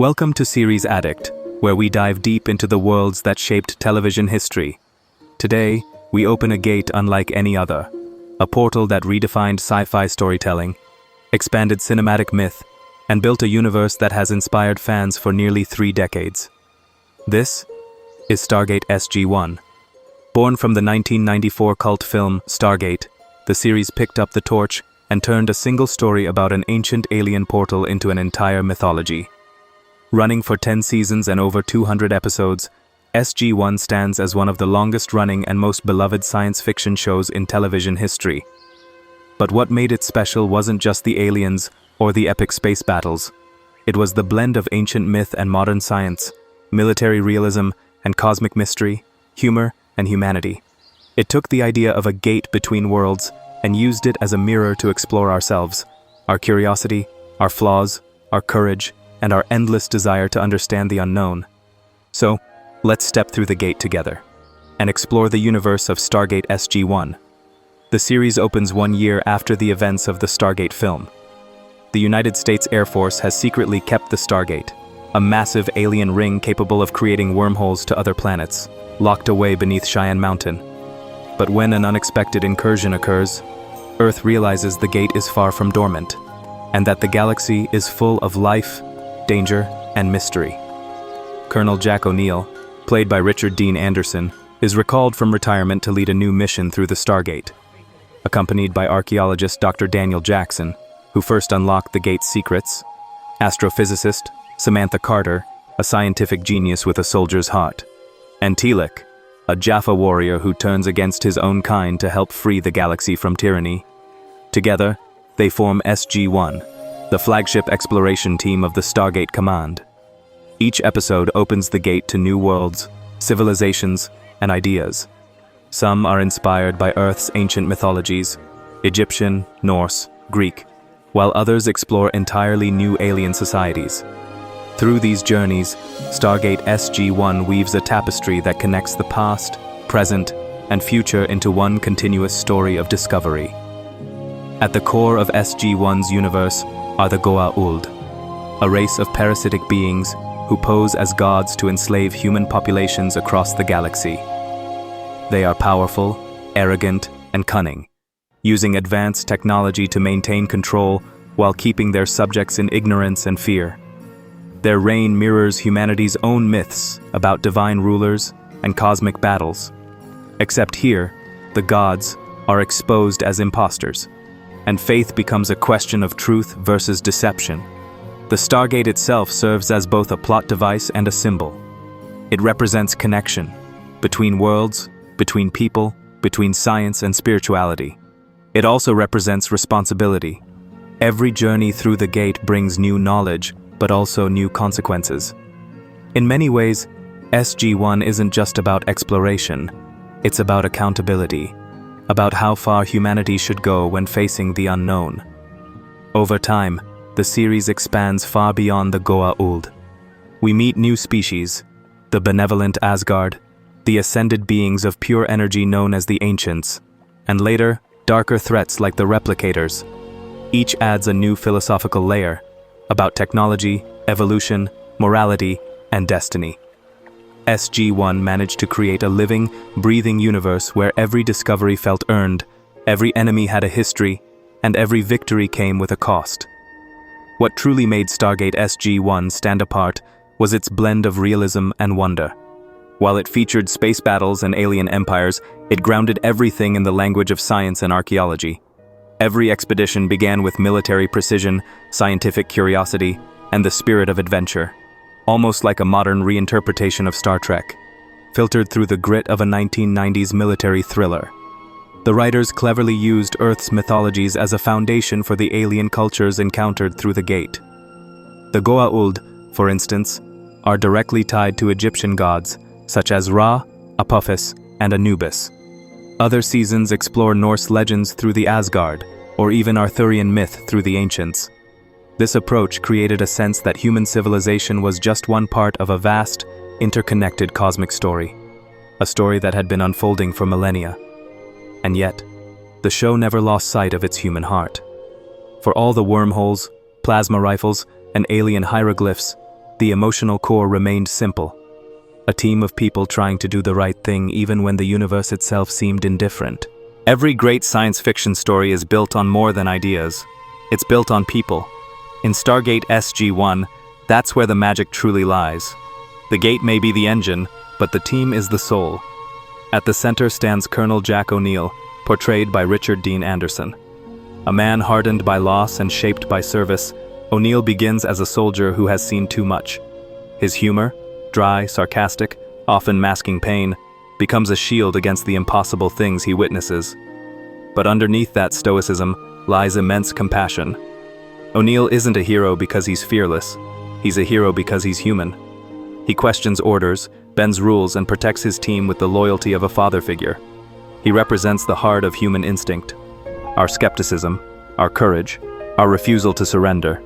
Welcome to series Addict, where we dive deep into the worlds that shaped television history. Today, we open a gate unlike any other, a portal that redefined sci-fi storytelling, expanded cinematic myth, and built a universe that has inspired fans for nearly 3 decades. This is Stargate SG-1. Born from the 1994 cult film Stargate, the series picked up the torch and turned a single story about an ancient alien portal into an entire mythology. Running for 10 seasons and over 200 episodes, SG-1 stands as one of the longest-running and most beloved science fiction shows in television history. But what made it special wasn't just the aliens or the epic space battles. It was the blend of ancient myth and modern science, military realism and cosmic mystery, humor and humanity. It took the idea of a gate between worlds and used it as a mirror to explore ourselves, our curiosity, our flaws, our courage, and our endless desire to understand the unknown. So, let's step through the gate together and explore the universe of Stargate SG-1. The series opens 1 year after the events of the Stargate film. The United States Air Force has secretly kept the Stargate, a massive alien ring capable of creating wormholes to other planets, locked away beneath Cheyenne Mountain. But when an unexpected incursion occurs, Earth realizes the gate is far from dormant, and that the galaxy is full of life, danger, and mystery. Colonel Jack O'Neill, played by Richard Dean Anderson, is recalled from retirement to lead a new mission through the Stargate. Accompanied by archaeologist Dr. Daniel Jackson, who first unlocked the gate's secrets, astrophysicist Samantha Carter, a scientific genius with a soldier's heart, and Teal'c, a Jaffa warrior who turns against his own kind to help free the galaxy from tyranny. Together, they form SG-1, the flagship exploration team of the Stargate Command. Each episode opens the gate to new worlds, civilizations, and ideas. Some are inspired by Earth's ancient mythologies, Egyptian, Norse, Greek, while others explore entirely new alien societies. Through these journeys, Stargate SG-1 weaves a tapestry that connects the past, present, and future into one continuous story of discovery. At the core of SG-1's universe are the Goa'uld, a race of parasitic beings who pose as gods to enslave human populations across the galaxy. They are powerful, arrogant, and cunning, using advanced technology to maintain control while keeping their subjects in ignorance and fear. Their reign mirrors humanity's own myths about divine rulers and cosmic battles. Except here, the gods are exposed as imposters, and faith becomes a question of truth versus deception. The Stargate itself serves as both a plot device and a symbol. It represents connection between worlds, between people, between science and spirituality. It also represents responsibility. Every journey through the gate brings new knowledge, but also new consequences. In many ways, SG-1 isn't just about exploration, it's about accountability, about how far humanity should go when facing the unknown. Over time, the series expands far beyond the Goa'uld. We meet new species, the benevolent Asgard, the ascended beings of pure energy known as the Ancients, and later, darker threats like the Replicators. Each adds a new philosophical layer about technology, evolution, morality, and destiny. SG-1 managed to create a living, breathing universe where every discovery felt earned, every enemy had a history, and every victory came with a cost. What truly made Stargate SG-1 stand apart was its blend of realism and wonder. While it featured space battles and alien empires, it grounded everything in the language of science and archaeology. Every expedition began with military precision, scientific curiosity, and the spirit of adventure, almost like a modern reinterpretation of Star Trek, filtered through the grit of a 1990s military thriller. The writers cleverly used Earth's mythologies as a foundation for the alien cultures encountered through the gate. The Goa'uld, for instance, are directly tied to Egyptian gods, such as Ra, Apophis, and Anubis. Other seasons explore Norse legends through the Asgard, or even Arthurian myth through the Ancients. This approach created a sense that human civilization was just one part of a vast, interconnected cosmic story, a story that had been unfolding for millennia. And yet, the show never lost sight of its human heart. For all the wormholes, plasma rifles, and alien hieroglyphs, the emotional core remained simple. A team of people trying to do the right thing even when the universe itself seemed indifferent. Every great science fiction story is built on more than ideas. It's built on people. In Stargate SG-1, that's where the magic truly lies. The gate may be the engine, but the team is the soul. At the center stands Colonel Jack O'Neill, portrayed by Richard Dean Anderson. A man hardened by loss and shaped by service, O'Neill begins as a soldier who has seen too much. His humor, dry, sarcastic, often masking pain, becomes a shield against the impossible things he witnesses. But underneath that stoicism lies immense compassion. O'Neill isn't a hero because he's fearless. He's a hero because he's human. He questions orders, bends rules, and protects his team with the loyalty of a father figure. He represents the heart of human instinct, our skepticism, our courage, our refusal to surrender.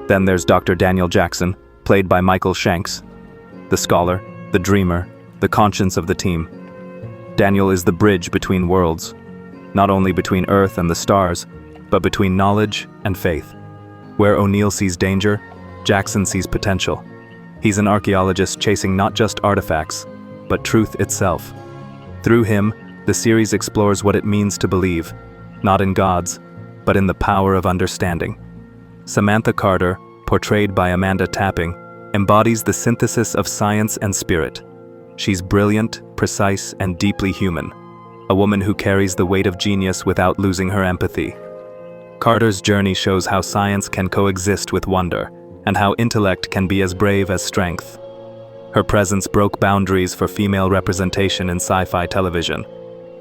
Then there's Dr. Daniel Jackson, played by Michael Shanks, the scholar, the dreamer, the conscience of the team. Daniel is the bridge between worlds, not only between Earth and the stars, but between knowledge and faith. Where O'Neill sees danger, Jackson sees potential. He's an archaeologist chasing not just artifacts, but truth itself. Through him, the series explores what it means to believe, not in gods, but in the power of understanding. Samantha Carter, portrayed by Amanda Tapping, embodies the synthesis of science and spirit. She's brilliant, precise, and deeply human, a woman who carries the weight of genius without losing her empathy. Carter's journey shows how science can coexist with wonder, and how intellect can be as brave as strength. Her presence broke boundaries for female representation in sci-fi television,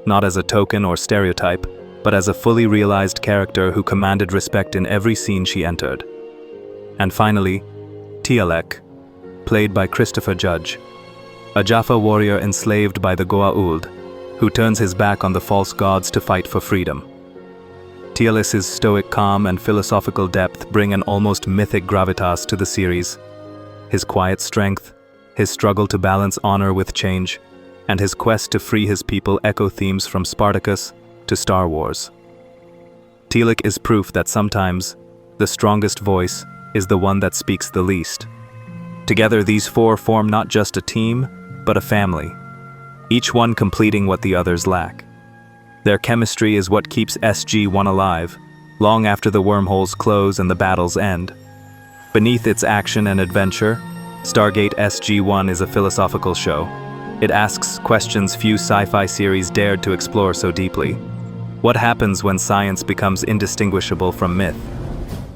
not as a token or stereotype, but as a fully realized character who commanded respect in every scene she entered. And finally, Teal'c, played by Christopher Judge, a Jaffa warrior enslaved by the Goa'uld, who turns his back on the false gods to fight for freedom. Teal'c's stoic calm and philosophical depth bring an almost mythic gravitas to the series. His quiet strength, his struggle to balance honor with change, and his quest to free his people echo themes from Spartacus to Star Wars. Teal'c is proof that sometimes the strongest voice is the one that speaks the least. Together, these four form not just a team, but a family, each one completing what the others lack. Their chemistry is what keeps SG-1 alive, long after the wormholes close and the battles end. Beneath its action and adventure, Stargate SG-1 is a philosophical show. It asks questions few sci-fi series dared to explore so deeply. What happens when science becomes indistinguishable from myth?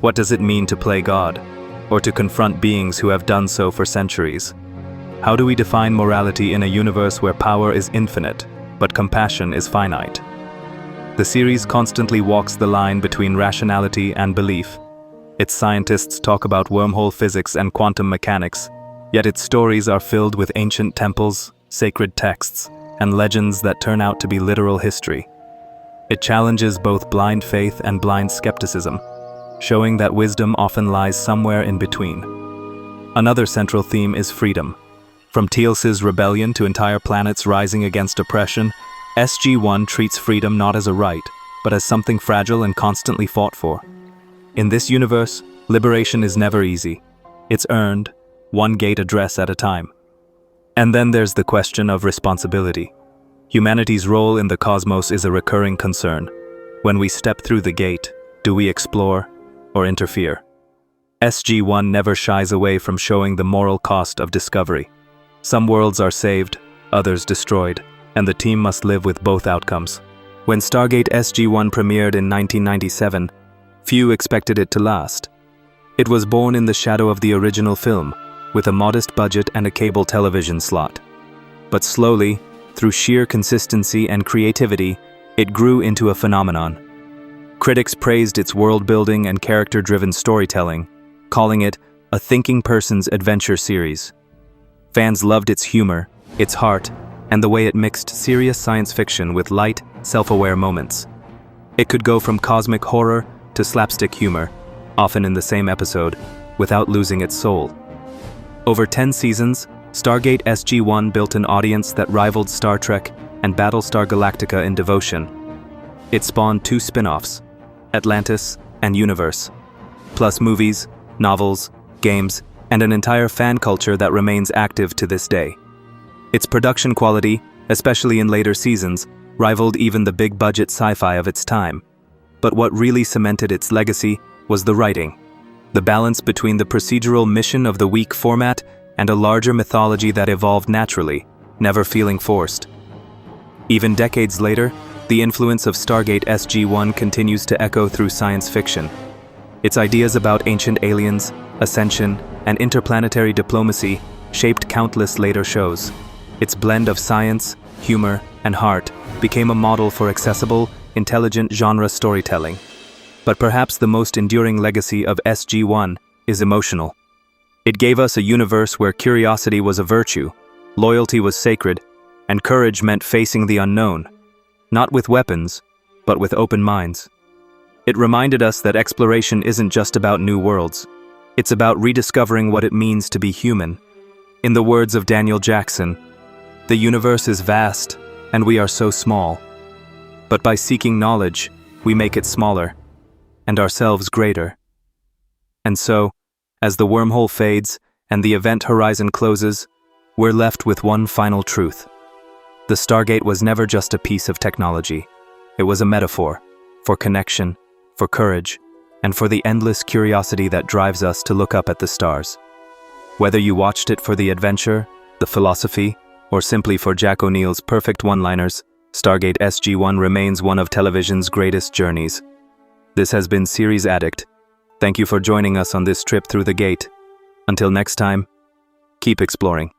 What does it mean to play God, or to confront beings who have done so for centuries? How do we define morality in a universe where power is infinite, but compassion is finite? The series constantly walks the line between rationality and belief. Its scientists talk about wormhole physics and quantum mechanics, yet its stories are filled with ancient temples, sacred texts, and legends that turn out to be literal history. It challenges both blind faith and blind skepticism, showing that wisdom often lies somewhere in between. Another central theme is freedom. From Teal'c's rebellion to entire planets rising against oppression, SG-1 treats freedom not as a right, but as something fragile and constantly fought for. In this universe, liberation is never easy. It's earned, one gate address at a time. And then there's the question of responsibility. Humanity's role in the cosmos is a recurring concern. When we step through the gate, do we explore or interfere? SG-1 never shies away from showing the moral cost of discovery. Some worlds are saved, others destroyed, and the team must live with both outcomes. When Stargate SG-1 premiered in 1997, few expected it to last. It was born in the shadow of the original film, with a modest budget and a cable television slot. But slowly, through sheer consistency and creativity, it grew into a phenomenon. Critics praised its world-building and character-driven storytelling, calling it a thinking person's adventure series. Fans loved its humor, its heart, and the way it mixed serious science fiction with light, self-aware moments. It could go from cosmic horror to slapstick humor, often in the same episode, without losing its soul. Over 10 seasons, Stargate SG-1 built an audience that rivaled Star Trek and Battlestar Galactica in devotion. It spawned 2 spin-offs, Atlantis and Universe, plus movies, novels, games, and an entire fan culture that remains active to this day. Its production quality, especially in later seasons, rivaled even the big-budget sci-fi of its time. But what really cemented its legacy was the writing. The balance between the procedural mission of the week format and a larger mythology that evolved naturally, never feeling forced. Even decades later, the influence of Stargate SG-1 continues to echo through science fiction. Its ideas about ancient aliens, ascension, and interplanetary diplomacy shaped countless later shows. Its blend of science, humor, and heart became a model for accessible, intelligent genre storytelling. But perhaps the most enduring legacy of SG-1 is emotional. It gave us a universe where curiosity was a virtue, loyalty was sacred, and courage meant facing the unknown, not with weapons, but with open minds. It reminded us that exploration isn't just about new worlds. It's about rediscovering what it means to be human. In the words of Daniel Jackson, "The universe is vast, and we are so small. But by seeking knowledge, we make it smaller, and ourselves greater." And so, as the wormhole fades and the event horizon closes, we're left with one final truth. The Stargate was never just a piece of technology. It was a metaphor for connection, for courage, and for the endless curiosity that drives us to look up at the stars. Whether you watched it for the adventure, the philosophy, or simply for Jack O'Neill's perfect one-liners, Stargate SG-1 remains one of television's greatest journeys. This has been Series Addict. Thank you for joining us on this trip through the gate. Until next time, keep exploring.